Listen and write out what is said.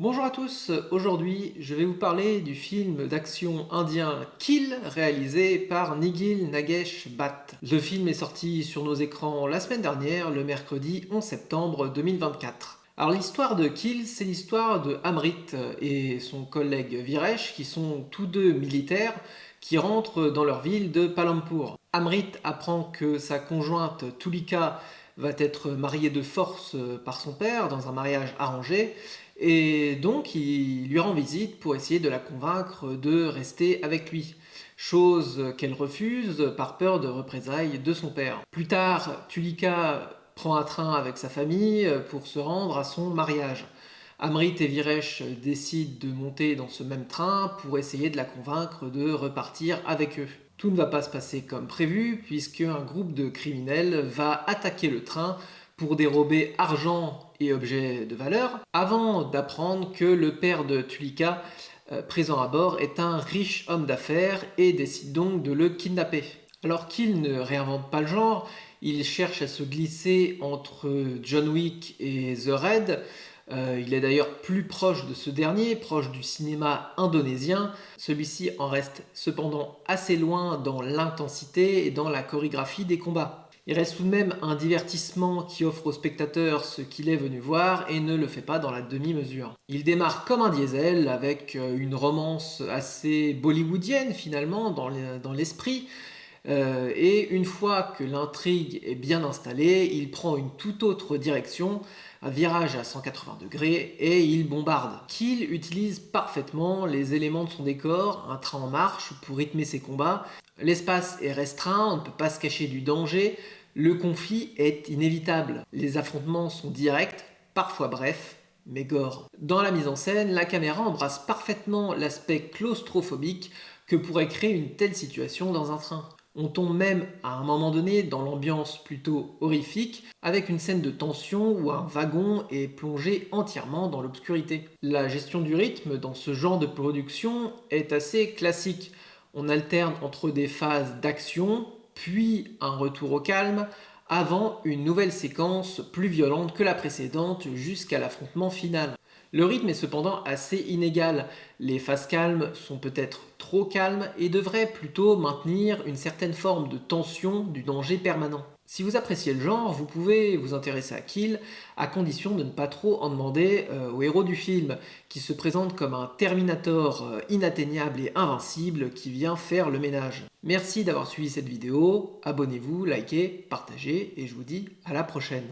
Bonjour à tous, aujourd'hui je vais vous parler du film d'action indien Kill réalisé par Nigel Nagesh Bhatt. Le film est sorti sur nos écrans la semaine dernière, le mercredi 11 septembre 2024. Alors l'histoire de Kill, c'est l'histoire de Amrit et son collègue Viresh qui sont tous deux militaires qui rentrent dans leur ville de Palampur. Amrit apprend que sa conjointe Tulika va être mariée de force par son père dans un mariage arrangé et donc il lui rend visite pour essayer de la convaincre de rester avec lui. Chose qu'elle refuse par peur de représailles de son père. Plus tard, Tulika prend un train avec sa famille pour se rendre à son mariage. Amrit et Viresh décident de monter dans ce même train pour essayer de la convaincre de repartir avec eux. Tout ne va pas se passer comme prévu puisque un groupe de criminels va attaquer le train pour dérober argent et objets de valeur avant d'apprendre que le père de Tulika présent à bord est un riche homme d'affaires et décide donc de le kidnapper. Alors qu'il ne réinvente pas le genre, il cherche à se glisser entre John Wick et The Raid. Il est d'ailleurs plus proche de ce dernier, proche du cinéma indonésien. Celui-ci en reste cependant assez loin dans l'intensité et dans la chorégraphie des combats. Il reste tout de même un divertissement qui offre au spectateur ce qu'il est venu voir et ne le fait pas dans la demi-mesure. Il démarre comme un diesel avec une romance assez bollywoodienne finalement dans l'esprit. Et une fois que l'intrigue est bien installée, il prend une toute autre direction, un virage à 180 degrés et il bombarde. Kill utilise parfaitement les éléments de son décor, un train en marche pour rythmer ses combats. L'espace est restreint, on ne peut pas se cacher du danger, le conflit est inévitable. Les affrontements sont directs, parfois brefs, mais gore. Dans la mise en scène, la caméra embrasse parfaitement l'aspect claustrophobique que pourrait créer une telle situation dans un train. On tombe même à un moment donné dans l'ambiance plutôt horrifique avec une scène de tension où un wagon est plongé entièrement dans l'obscurité. La gestion du rythme dans ce genre de production est assez classique. On alterne entre des phases d'action, puis un retour au calme, avant une nouvelle séquence plus violente que la précédente jusqu'à l'affrontement final. Le rythme est cependant assez inégal. Les phases calmes sont peut-être trop calmes et devraient plutôt maintenir une certaine forme de tension du danger permanent. Si vous appréciez le genre, vous pouvez vous intéresser à Kill, à condition de ne pas trop en demander au héros du film, qui se présente comme un Terminator inatteignable et invincible qui vient faire le ménage. Merci d'avoir suivi cette vidéo, abonnez-vous, likez, partagez et je vous dis à la prochaine.